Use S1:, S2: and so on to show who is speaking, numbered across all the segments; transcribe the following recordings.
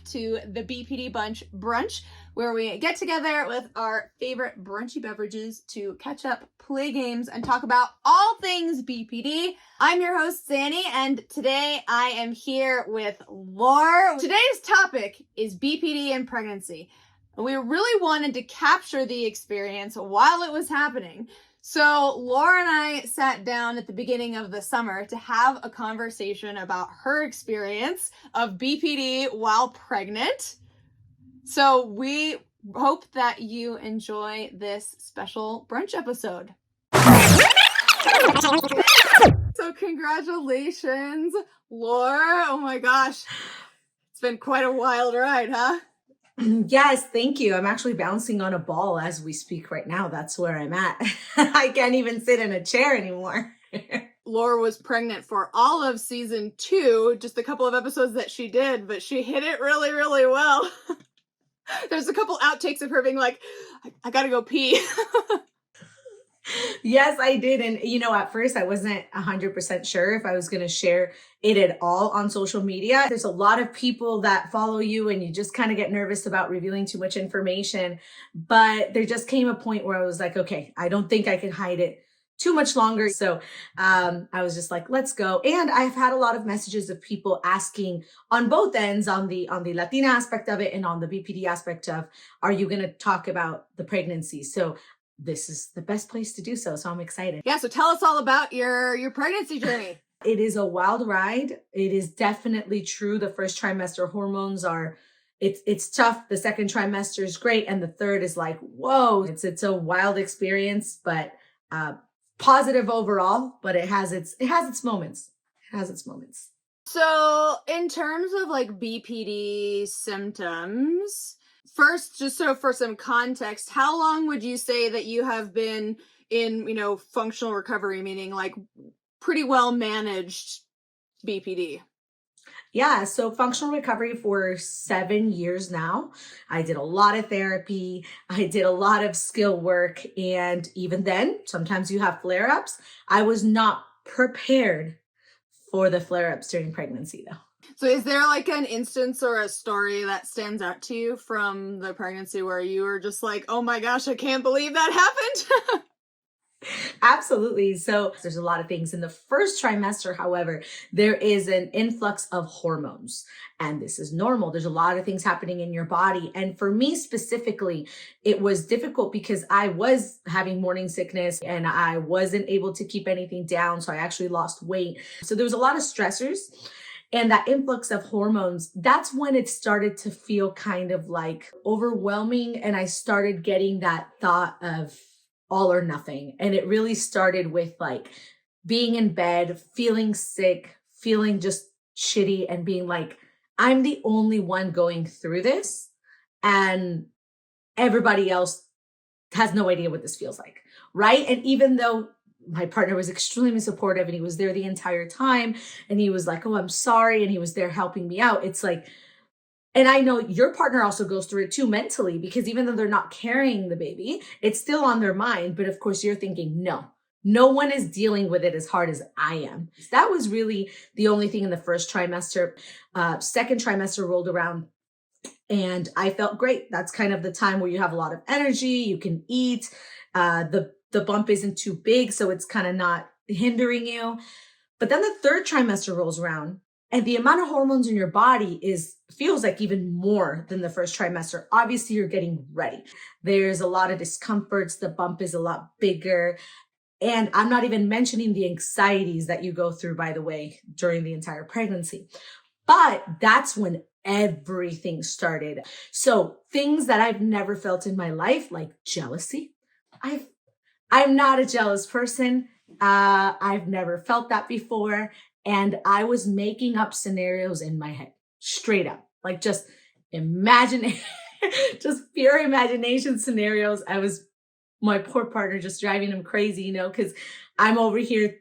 S1: to the BPD Bunch Brunch, where we get together with our favorite brunchy beverages to catch up, play games, and talk about all things BPD. I'm your host, Xannie, and today I am here with Laura. Today's topic is BPD and pregnancy. We really wanted to capture the experience while it was happening. So Laura and I sat down at the beginning of the summer to have a conversation about her experience of BPD while pregnant. So we hope that you enjoy this special brunch episode. So congratulations, Laura. Oh my gosh. It's been quite a wild ride, huh?
S2: Yes, thank you. I'm actually bouncing on a ball as we speak right now. That's where I'm at. I can't even sit in a chair anymore.
S1: Laura was pregnant for all of season 2, just a couple of episodes that she did, but she hit it really, really well. There's a couple outtakes of her being like, I gotta go pee.
S2: Yes, I did. And, at first I wasn't 100% sure if I was going to share it at all on social media. There's a lot of people that follow you and you just kind of get nervous about revealing too much information. But there just came a point where I was like, okay, I don't think I can hide it too much longer. So I was just like, let's go. And I've had a lot of messages of people asking on both ends, on the Latina aspect of it and on the BPD aspect of, are you going to talk about the pregnancy? So this is the best place to do so. So I'm excited.
S1: Yeah. So tell us all about your pregnancy journey.
S2: It is a wild ride. It is definitely true. The first trimester hormones are, it's tough. The second trimester is great. And the third is like, whoa, it's a wild experience, but, positive overall, but it has its moments. It has its moments.
S1: So in terms of like BPD symptoms, first, just so for some context, how long would you say that you have been in, functional recovery, meaning like pretty well managed BPD?
S2: Yeah, so functional recovery for 7 years now. I did a lot of therapy. I did a lot of skill work. And even then, sometimes you have flare-ups. I was not prepared for the flare-ups during pregnancy though.
S1: So is there like an instance or a story that stands out to you from the pregnancy where you were just like, oh my gosh, I can't believe that happened?
S2: Absolutely. So there's a lot of things. In the first trimester, however, there is an influx of hormones, and this is normal. There's a lot of things happening in your body. And for me specifically, it was difficult because I was having morning sickness and I wasn't able to keep anything down. So I actually lost weight. So there was a lot of stressors. And that influx of hormones, that's when it started to feel kind of like overwhelming. And I started getting that thought of all or nothing. And it really started with like being in bed, feeling sick, feeling just shitty and being like, I'm the only one going through this and everybody else has no idea what this feels like, right? And even though my partner was extremely supportive and he was there the entire time and he was like, oh, I'm sorry. And he was there helping me out. It's like, and I know your partner also goes through it too mentally, because even though they're not carrying the baby, it's still on their mind. But of course you're thinking, no one is dealing with it as hard as I am. That was really the only thing in the first trimester. Second trimester rolled around and I felt great. That's kind of the time where you have a lot of energy. You can eat. The bump isn't too big, so it's kind of not hindering you. But then the third trimester rolls around and the amount of hormones in your body feels like even more than the first trimester. Obviously, you're getting ready. There's a lot of discomforts. The bump is a lot bigger. And I'm not even mentioning the anxieties that you go through, by the way, during the entire pregnancy. But that's when everything started. So things that I've never felt in my life, like jealousy. I'm not a jealous person. I've never felt that before. And I was making up scenarios in my head, straight up, like just just pure imagination scenarios. My poor partner just driving him crazy, because I'm over here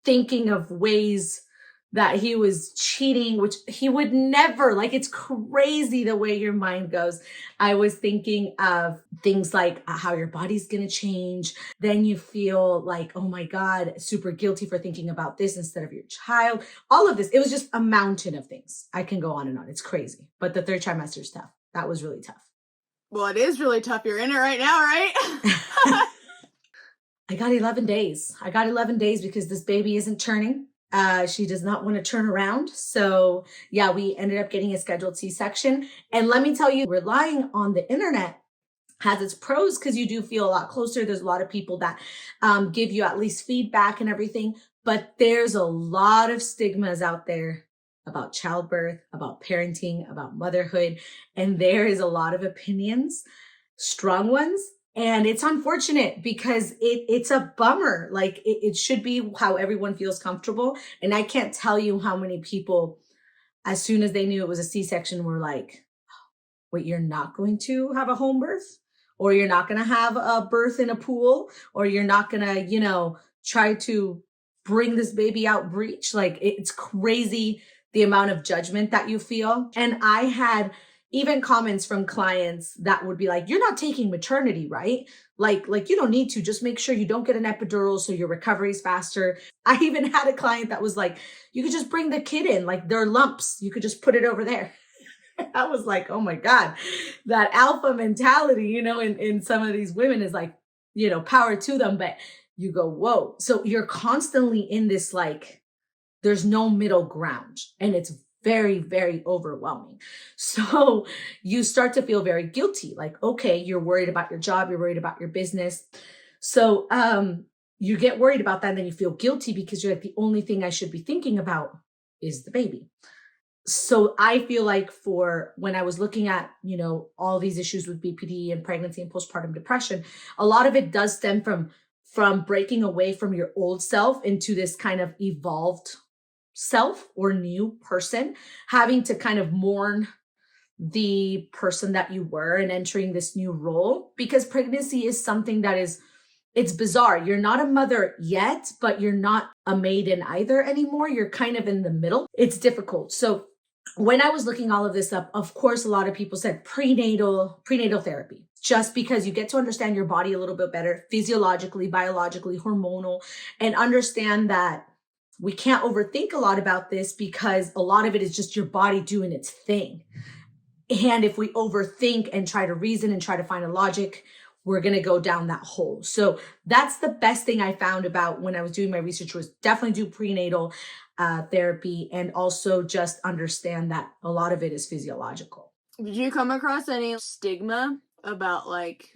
S2: thinking of ways that he was cheating, which he would never. Like, it's crazy the way your mind goes. I was thinking of things like how your body's going to change. Then you feel like, oh my God, super guilty for thinking about this instead of your child. All of this. It was just a mountain of things. I can go on and on. It's crazy. But the third trimester is tough. That was really tough.
S1: Well, it is really tough. You're in it right now, right?
S2: I got 11 days. I got 11 days because this baby isn't turning. She does not want to turn around. So yeah, we ended up getting a scheduled C-section. And let me tell you, relying on the internet has its pros because you do feel a lot closer. There's a lot of people that give you at least feedback and everything. But there's a lot of stigmas out there about childbirth, about parenting, about motherhood. And there is a lot of opinions, strong ones. And it's unfortunate because it's a bummer. Like it should be how everyone feels comfortable. And I can't tell you how many people, as soon as they knew it was a C-section, were like, wait, you're not going to have a home birth? Or you're not going to have a birth in a pool? Or you're not going to, try to bring this baby out breech? Like, it's crazy the amount of judgment that you feel. And I had even comments from clients that would be like, you're not taking maternity, right? Like you don't need to. Just make sure you don't get an epidural so your recovery is faster. I even had a client that was like, you could just bring the kid in, like there are lumps. You could just put it over there. I was like, oh my God, that alpha mentality, in some of these women is like, power to them. But you go, whoa. So you're constantly in this, like, there's no middle ground, and it's very, very overwhelming. So you start to feel very guilty. Like, okay, you're worried about your job, you're worried about your business. So you get worried about that, and then you feel guilty because you're like, the only thing I should be thinking about is the baby. So I feel like for when I was looking at, all these issues with BPD and pregnancy and postpartum depression, a lot of it does stem from breaking away from your old self into this kind of evolved self or new person, having to kind of mourn the person that you were and entering this new role, because pregnancy is something that it's bizarre. You're not a mother yet, but you're not a maiden either anymore. You're kind of in the middle. It's difficult. So when I was looking all of this up, of course, a lot of people said prenatal therapy, just because you get to understand your body a little bit better, physiologically, biologically, hormonal, and understand that we can't overthink a lot about this because a lot of it is just your body doing its thing. And if we overthink and try to reason and try to find a logic, we're going to go down that hole. So that's the best thing I found about when I was doing my research, was definitely do prenatal therapy, and also just understand that a lot of it is physiological.
S1: Did you come across any stigma about like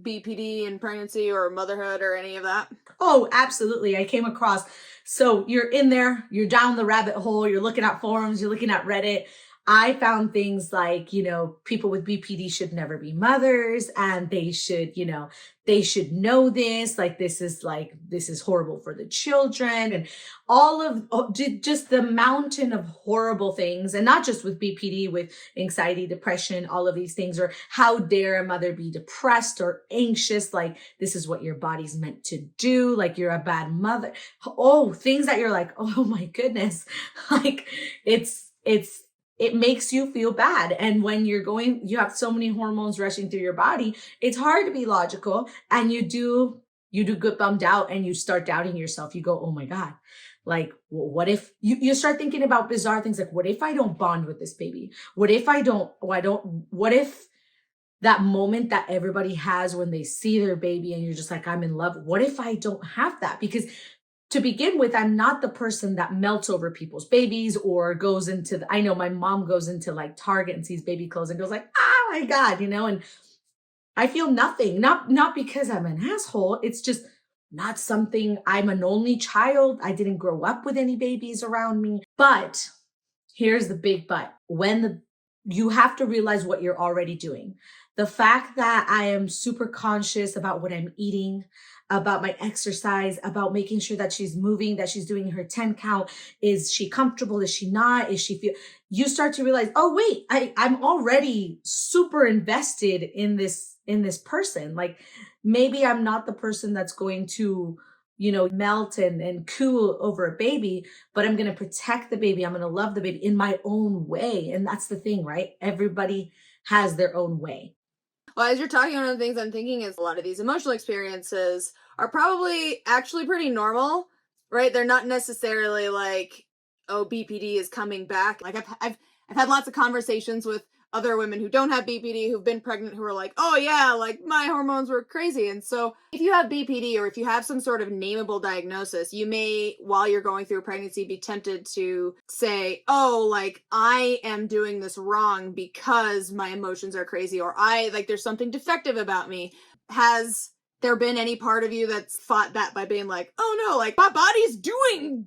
S1: BPD and pregnancy or motherhood or any of that?
S2: Oh, absolutely. I came across, so you're in there, you're down the rabbit hole, you're looking at forums, you're looking at Reddit. I found things like, people with BPD should never be mothers, and they should know this, like, this is horrible for the children, and all of just the mountain of horrible things. And not just with BPD, with anxiety, depression, all of these things, or how dare a mother be depressed or anxious? Like, this is what your body's meant to do. Like, you're a bad mother. Oh, things that you're like, oh my goodness. Like, it makes you feel bad. And when you have so many hormones rushing through your body, it's hard to be logical. And you do get bummed out, and you start doubting yourself. You go, oh my God, like, what if you start thinking about bizarre things like, what if I don't bond with this baby? What if what if that moment that everybody has when they see their baby and you're just like, I'm in love. What if I don't have that? Because to begin with, I'm not the person that melts over people's babies or goes into, I know my mom goes into like Target and sees baby clothes and goes like, oh my God, and I feel nothing, not because I'm an asshole. It's just not something. I'm an only child. I didn't grow up with any babies around me. But here's the big but. You have to realize what you're already doing. The fact that I am super conscious about what I'm eating, about my exercise, about making sure that she's moving, that she's doing her 10 count. Is she comfortable? Is she not? You start to realize, oh wait, I'm already super invested in this person. Like, maybe I'm not the person that's going to, melt and coo over a baby, but I'm going to protect the baby. I'm going to love the baby in my own way. And that's the thing, right? Everybody has their own way.
S1: Well, as you're talking, one of the things I'm thinking is a lot of these emotional experiences are probably actually pretty normal, right? They're not necessarily like, oh, BPD is coming back. Like I've had lots of conversations with other women who don't have BPD, who've been pregnant, who are like, oh yeah, like my hormones were crazy. And so if you have BPD, or if you have some sort of nameable diagnosis, you may, while you're going through a pregnancy, be tempted to say, oh, like I am doing this wrong because my emotions are crazy, or there's something defective about me. Has there been any part of you that's fought that by being like, oh no, like my body's doing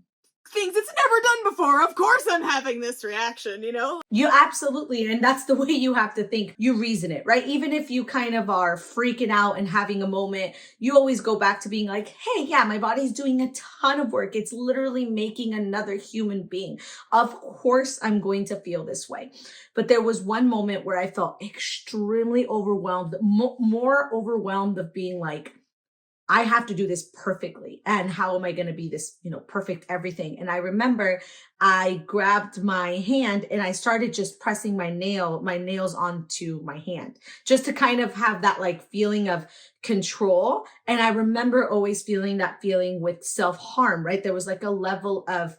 S1: things it's never done before. Of course I'm having this reaction,
S2: You absolutely. And that's the way you have to think. You reason it, right? Even if you kind of are freaking out and having a moment, you always go back to being like, hey, yeah, my body's doing a ton of work. It's literally making another human being. Of course, I'm going to feel this way. But there was one moment where I felt extremely overwhelmed, more overwhelmed of being like, I have to do this perfectly. And how am I going to be this, perfect everything? And I remember I grabbed my hand and I started just pressing my nails onto my hand, just to kind of have that like feeling of control. And I remember always feeling that feeling with self-harm, right? There was like a level of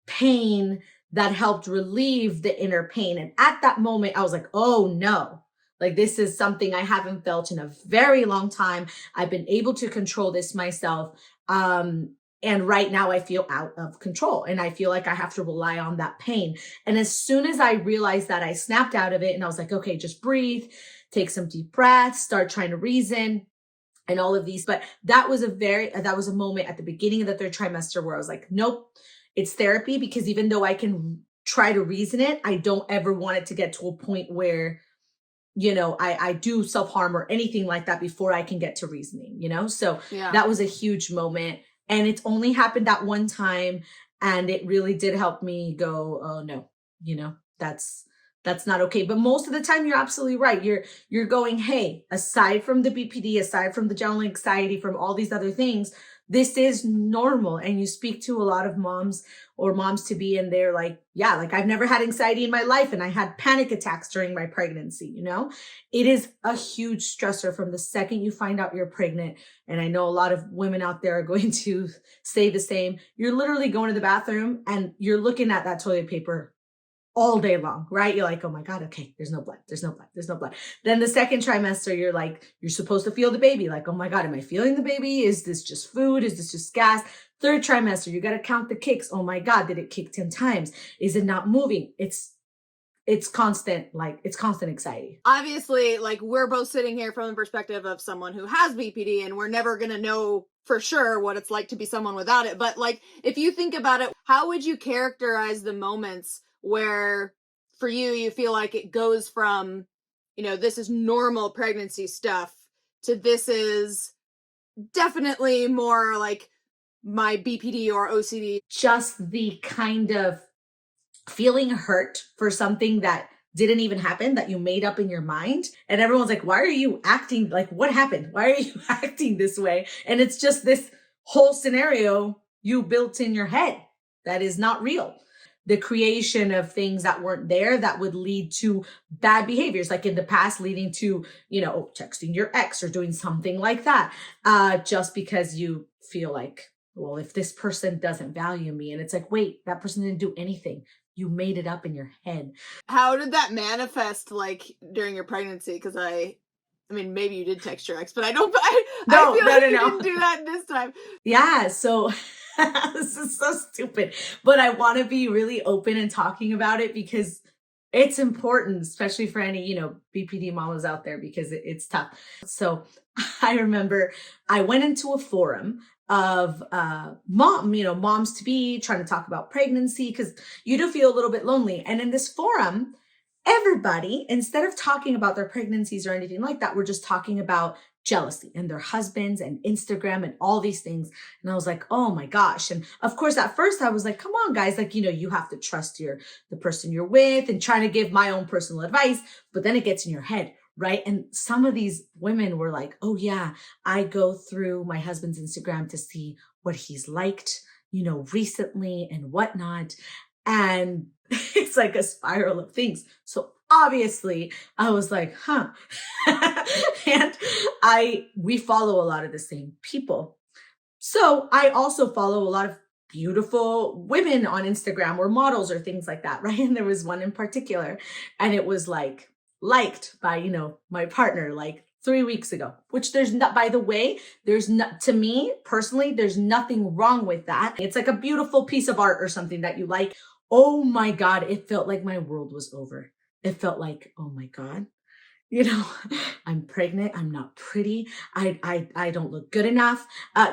S2: pain that helped relieve the inner pain. And at that moment, I was like, oh no. Like, this is something I haven't felt in a very long time. I've been able to control this myself. And right now I feel out of control and I feel like I have to rely on that pain. And as soon as I realized that, I snapped out of it and I was like, okay, just breathe, take some deep breaths, start trying to reason and all of these. But that was a moment at the beginning of the third trimester where I was like, nope, it's therapy, because even though I can try to reason it, I don't ever want it to get to a point where I do self-harm or anything like that before I can get to reasoning, So
S1: Yeah.
S2: That was a huge moment. And it's only happened that one time. And it really did help me go, oh no, that's not okay. But most of the time, you're absolutely right. You're going, hey, aside from the BPD, aside from the general anxiety, from all these other things, this is normal. And you speak to a lot of moms or moms to be, and they're like, yeah, like I've never had anxiety in my life. And I had panic attacks during my pregnancy. It is a huge stressor from the second you find out you're pregnant. And I know a lot of women out there are going to say the same. You're literally going to the bathroom and you're looking at that toilet paper all day long, right? You're like, oh my God, okay, there's no blood, there's no blood, there's no blood. Then the second trimester, you're like, you're supposed to feel the baby. Like, oh my God, am I feeling the baby? Is this just food? Is this just gas? Third trimester, you got to count the kicks. Oh my God, did it kick 10 times? Is it not moving? It's constant anxiety.
S1: Obviously, like we're both sitting here from the perspective of someone who has BPD, and we're never going to know for sure what it's like to be someone without it. But like, if you think about it, how would you characterize the moments where for you feel like it goes from, this is normal pregnancy stuff to this is definitely more like my BPD or OCD?
S2: Just the kind of feeling hurt for something that didn't even happen, that you made up in your mind. And everyone's like, why are you acting? Like, what happened? Why are you acting this way? And it's just this whole scenario you built in your head that is not real. The creation of things that weren't there that would lead to bad behaviors, like in the past, leading to, texting your ex or doing something like that, just because you feel like, well, if this person doesn't value me, and it's like, wait, that person didn't do anything. You made it up in your head.
S1: How did that manifest like during your pregnancy? Because I mean, maybe you did text your ex, but I feel like you didn't do that this time.
S2: Yeah. So this is so stupid, but I want to be really open and talking about it because it's important, especially for any, BPD mamas out there, because it's tough. So I remember I went into a forum of moms to be trying to talk about pregnancy, because you do feel a little bit lonely. And in this forum, everybody, instead of talking about their pregnancies or anything like that, we're just talking about jealousy and their husbands and Instagram and all these things. And I was like, oh my gosh. And of course, at first I was like, come on, guys, like, you have to trust the person you're with, and trying to give my own personal advice. But then it gets in your head, right? And some of these women were like, oh yeah, I go through my husband's Instagram to see what he's liked, recently and whatnot. And it's like a spiral of things. So obviously I was like, huh. And we follow a lot of the same people. So I also follow a lot of beautiful women on Instagram or models or things like that, right? And there was one in particular, and it was like liked by, my partner like 3 weeks ago, which there's not, by the way, there's not, to me personally, there's nothing wrong with that. It's like a beautiful piece of art or something that you like. Oh my God, it felt like my world was over. It felt like, oh my God, you know, I'm pregnant. I'm not pretty. I don't look good enough.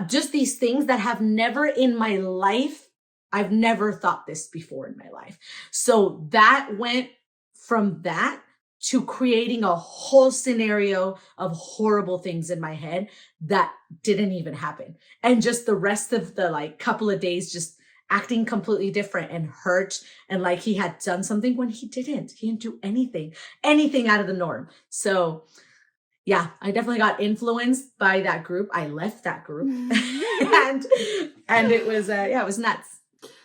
S2: Just these things that have never in my life, I've never thought this before in my life. So that went from that to creating a whole scenario of horrible things in my head that didn't even happen. And just the rest of the like couple of days, just acting completely different and hurt and like he had done something when he didn't. He didn't do anything out of the norm. So yeah, I definitely got influenced by that group. I left that group and it was it was nuts.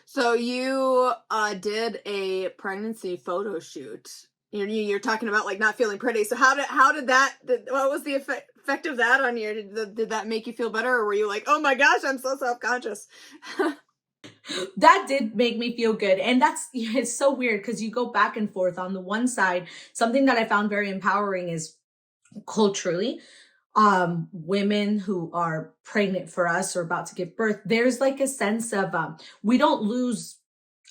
S1: So you did a pregnancy photo shoot. You're talking about like not feeling pretty. So how did that? What was the effect of that on you? Did that make you feel better, or were you like, oh my gosh, I'm so self-conscious?
S2: That did make me feel good. And it's so weird because you go back and forth. On the one side, something that I found very empowering is culturally, women who are pregnant for us or about to give birth, there's like a sense of we don't lose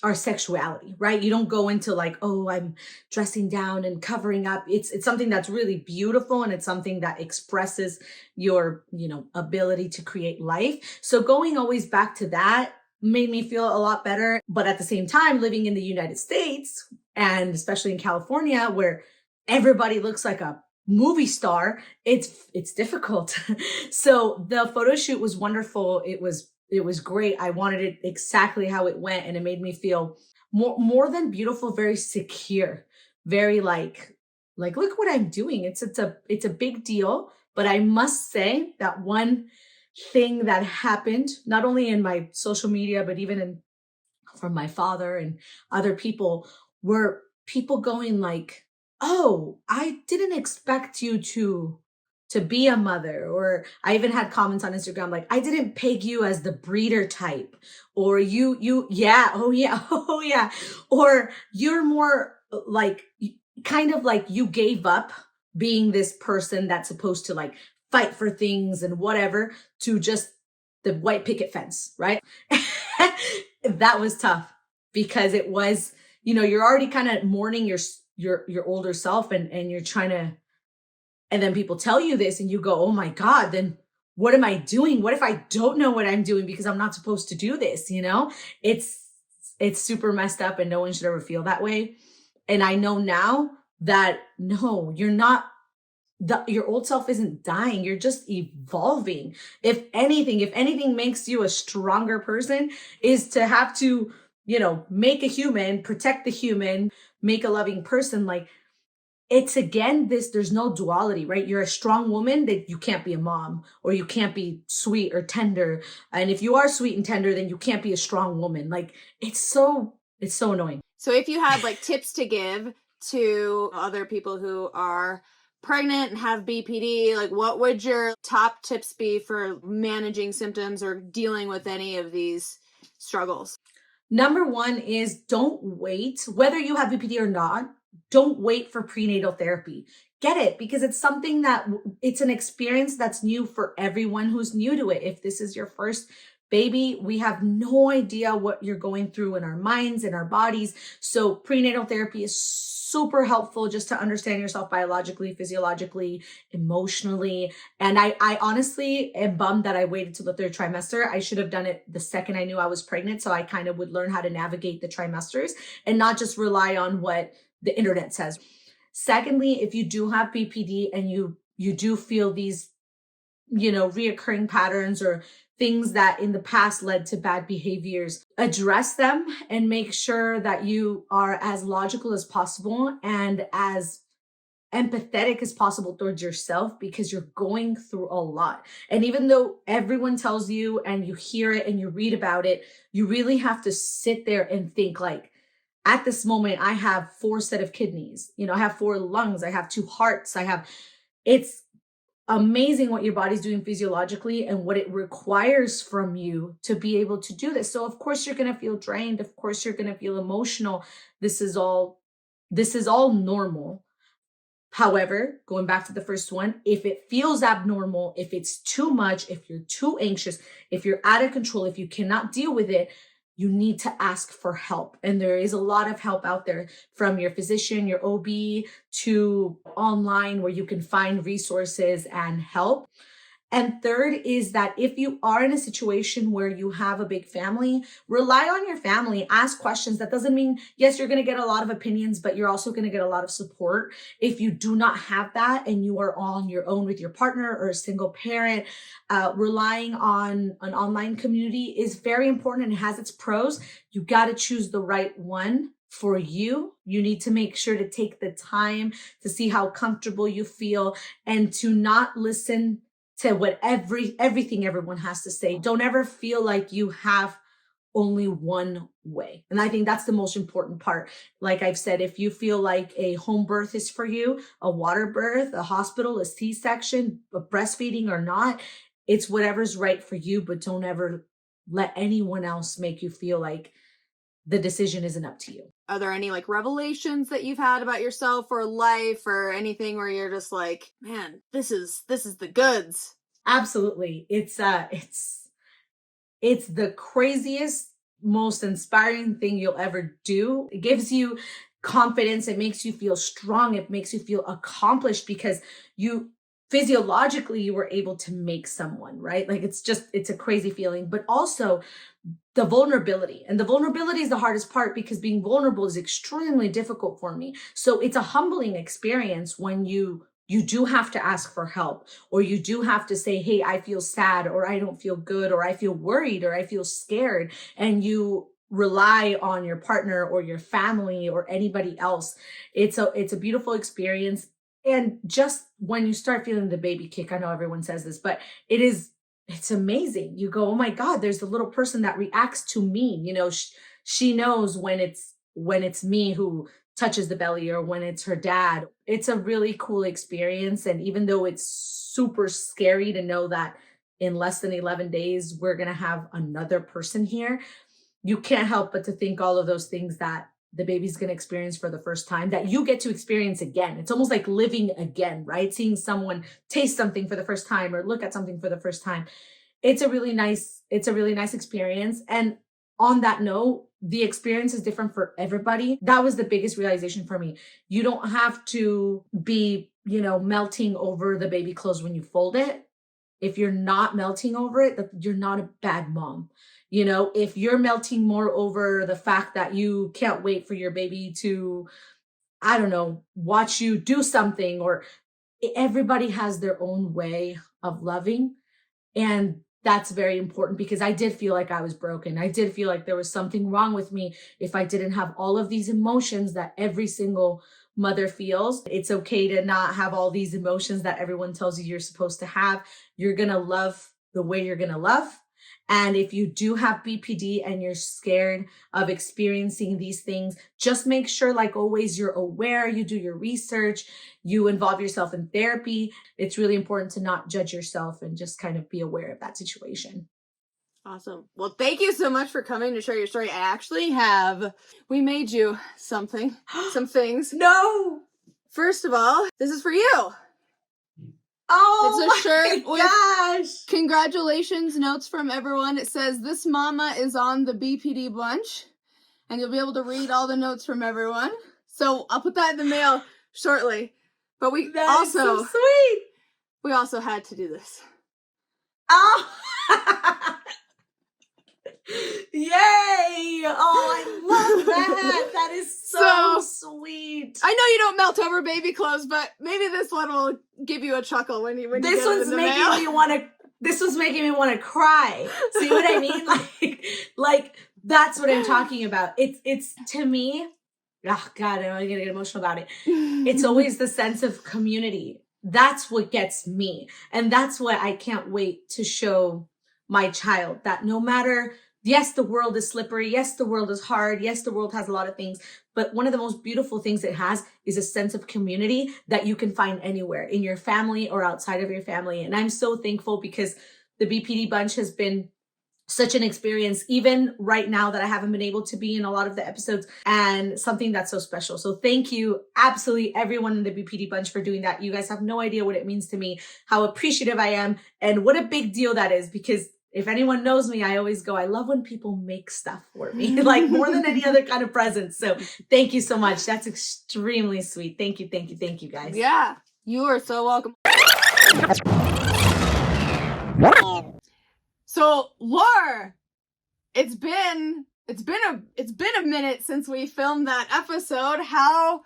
S2: our sexuality, right? You don't go into like, oh, I'm dressing down and covering up. It's something that's really beautiful, and it's something that expresses your, ability to create life. So going always back to that made me feel a lot better. But at the same time, living in the United States, and especially in California, where everybody looks like a movie star, it's difficult. So the photo shoot was wonderful. It was great. I wanted it exactly how it went, and it made me feel more than beautiful, very secure, very like look what I'm doing. It's a big deal. But I must say that one thing that happened, not only in my social media, but even from my father and other people, were people going like, oh, I didn't expect you to be a mother. Or I even had comments on Instagram like, I didn't peg you as the breeder type, or yeah, oh yeah, oh yeah, or you're more like kind of like you gave up being this person that's supposed to like fight for things and whatever, to just the white picket fence, right? That was tough because it was, you're already kind of mourning your older self, and you're trying to, and then people tell you this and you go, oh my God, then what am I doing? What if I don't know what I'm doing because I'm not supposed to do this? It's super messed up, and no one should ever feel that way. And I know now that no, you're not, your old self isn't dying. You're just evolving. If anything makes you a stronger person, is to have to, make a human, protect the human, make a loving person. Like, it's again, there's no duality, right? You're a strong woman, that you can't be a mom, or you can't be sweet or tender. And if you are sweet and tender, then you can't be a strong woman. Like, it's so annoying.
S1: So if you had like tips to give to other people who are pregnant and have BPD, like what would your top tips be for managing symptoms or dealing with any of these struggles?
S2: Number one is don't wait, whether you have BPD or not, don't wait for prenatal therapy. Get it, because it's something it's an experience that's new for everyone who's new to it. If this is your first baby, we have no idea what you're going through in our minds, in our bodies. So prenatal therapy is super helpful just to understand yourself biologically, physiologically, emotionally. And I honestly am bummed that I waited till the third trimester. I should have done it the second I knew I was pregnant, so I kind of would learn how to navigate the trimesters and not just rely on what the internet says. Secondly, if you do have BPD and you do feel these, reoccurring patterns or things that in the past led to bad behaviors, address them and make sure that you are as logical as possible and as empathetic as possible towards yourself because you're going through a lot. And even though everyone tells you and you hear it and you read about it, you really have to sit there and think like, at this moment, I have 4 set of kidneys, I have 4 lungs, I have 2 hearts, it's amazing what your body's doing physiologically and what it requires from you to be able to do this. So of course you're going to feel drained. Of course you're going to feel emotional. This is all normal. However, going back to the first one, if it feels abnormal, if it's too much, if you're too anxious, if you're out of control, if you cannot deal with it, you need to ask for help. And there is a lot of help out there, from your physician, your OB, to online where you can find resources and help. And third is that if you are in a situation where you have a big family, rely on your family, ask questions. That doesn't mean, yes, you're going to get a lot of opinions, but you're also going to get a lot of support. If you do not have that and you are on your own with your partner or a single parent, relying on an online community is very important and it has its pros. You got to choose the right one for you. You need to make sure to take the time to see how comfortable you feel and to not listen to what everything everyone has to say. Don't ever feel like you have only one way. And I think that's the most important part. Like I've said, if you feel like a home birth is for you, a water birth, a hospital, a C-section, a breastfeeding or not, it's whatever's right for you, but don't ever let anyone else make you feel like the decision isn't up to you.
S1: Are there any like revelations that you've had about yourself or life or anything where you're just like, man, this is the goods?
S2: Absolutely. It's the craziest, most inspiring thing you'll ever do. It gives you confidence. It makes you feel strong. It makes you feel accomplished because you physiologically you were able to make someone, right? Like it's a crazy feeling, but also the vulnerability. And the vulnerability is the hardest part because being vulnerable is extremely difficult for me. So it's a humbling experience when you do have to ask for help, or you do have to say, hey, I feel sad, or I don't feel good, or I feel worried, or I feel scared. And you rely on your partner or your family or anybody else. It's a beautiful experience. And just when you start feeling the baby kick, I know everyone says this, but it's amazing. You go, oh my God, there's a little person that reacts to me. She knows when it's me who touches the belly or when it's her dad. It's a really cool experience. And even though it's super scary to know that in less than 11 days, we're going to have another person here, you can't help but to think all of those things that the baby's going to experience for the first time, that you get to experience again. It's almost like living again, right? Seeing someone taste something for the first time or look at something for the first time. It's a really nice experience. And on that note, the experience is different for everybody. That was the biggest realization for me. You don't have to be, melting over the baby clothes when you fold it. If you're not melting over it, you're not a bad mom. If you're melting more over the fact that you can't wait for your baby to, I don't know, watch you do something, or everybody has their own way of loving. And that's very important because I did feel like I was broken. I did feel like there was something wrong with me if I didn't have all of these emotions that every single mother feels. It's okay to not have all these emotions that everyone tells you you're supposed to have. You're going to love the way you're going to love. And if you do have BPD and you're scared of experiencing these things, just make sure, like always, you're aware, you do your research, you involve yourself in therapy. It's really important to not judge yourself and just kind of be aware of that situation.
S1: Awesome. Well, thank you so much for coming to share your story. We made you some things.
S2: No!
S1: First of all, this is for you.
S2: Oh,
S1: it's a shirt
S2: my
S1: with
S2: gosh.
S1: Congratulations notes from everyone. It says, this mama is on the BPD Bunch. And you'll be able to read all the notes from everyone. So I'll put that in the mail shortly. But
S2: That's so sweet.
S1: We also had to do this.
S2: Oh. Yay! Oh, I love that. That is so sweet.
S1: I know you don't melt over baby clothes, but maybe this one will give you a chuckle when you
S2: this
S1: get it in the mail.
S2: This was making me want to cry. See what I mean? Like that's what I'm talking about. It's to me, oh God, I'm gonna get emotional about it. It's always the sense of community. That's what gets me. And that's what I can't wait to show my child, that no matter, yes, the world is slippery. Yes, the world is hard. Yes, the world has a lot of things. But one of the most beautiful things it has is a sense of community that you can find anywhere in your family or outside of your family. And I'm so thankful because the BPD Bunch has been such an experience, even right now that I haven't been able to be in a lot of the episodes, and something that's so special. So thank you, absolutely everyone in the BPD Bunch for doing that. You guys have no idea what it means to me, how appreciative I am, and what a big deal that is, because if anyone knows me, I always go, I love when people make stuff for me, like more than any other kind of present. So thank you so much. That's extremely sweet. Thank you, thank you, thank you, guys.
S1: Yeah, you are so welcome. So, Laura, it's been a minute since we filmed that episode. How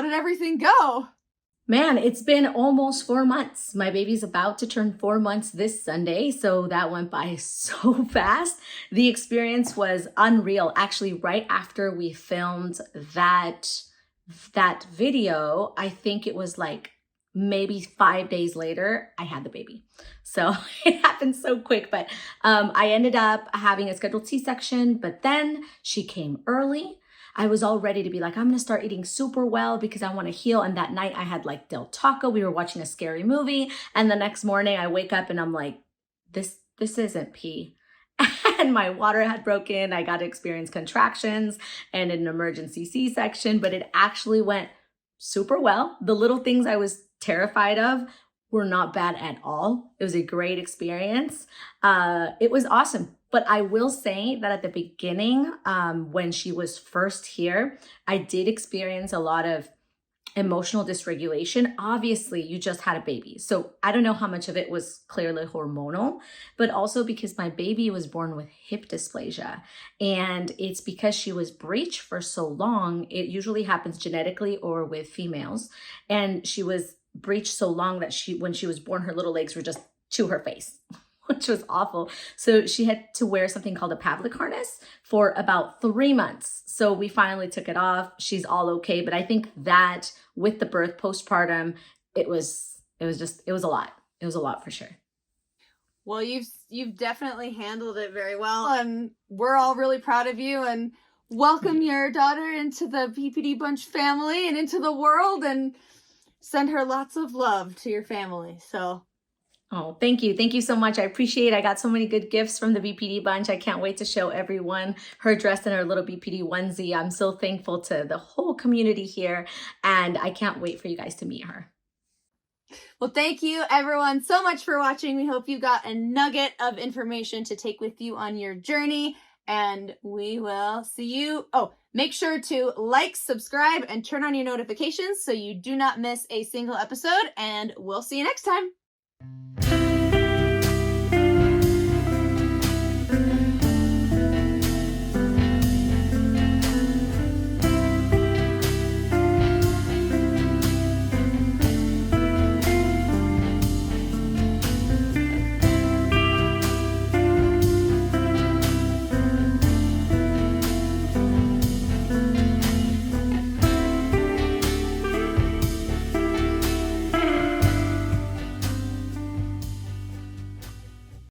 S1: did everything go?
S3: Man, it's been almost 4 months. My baby's about to turn 4 months this Sunday, so that went by so fast. The experience was unreal. Actually, right after we filmed that video, I think it was like maybe 5 days later, I had the baby. So it happened so quick, but I ended up having a scheduled C-section, but then she came early. I was all ready to be like, I'm going to start eating super well because I want to heal. And that night I had like Del Taco. We were watching a scary movie. And the next morning I wake up and I'm like, this isn't pee. And my water had broken. I got to experience contractions and an emergency C-section, but it actually went super well. The little things I was terrified of were not bad at all. It was a great experience. It was awesome. But I will say that at the beginning, when she was first here, I did experience a lot of emotional dysregulation. Obviously, you just had a baby. So I don't know how much of it was clearly hormonal, but also because my baby was born with hip dysplasia. And it's because she was breech for so long. It usually happens genetically or with females. And she was breech so long that when she was born, her little legs were just to her face, which was awful. So she had to wear something called a Pavlik harness for about 3 months. So we finally took it off. She's all okay. But I think that with the birth postpartum, it was a lot. It was a lot for sure.
S1: Well, you've definitely handled it very well, and we're all really proud of you, and welcome your daughter into the BPD Bunch family and into the world, and send her lots of love to your family. So,
S3: oh, thank you. Thank you so much. I appreciate it. I got so many good gifts from the BPD Bunch. I can't wait to show everyone her dress in her little BPD onesie. I'm so thankful to the whole community here, and I can't wait for you guys to meet her.
S1: Well, thank you everyone so much for watching. We hope you got a nugget of information to take with you on your journey, and we will see you. Oh, make sure to like, subscribe, and turn on your notifications so you do not miss a single episode, and we'll see you next time.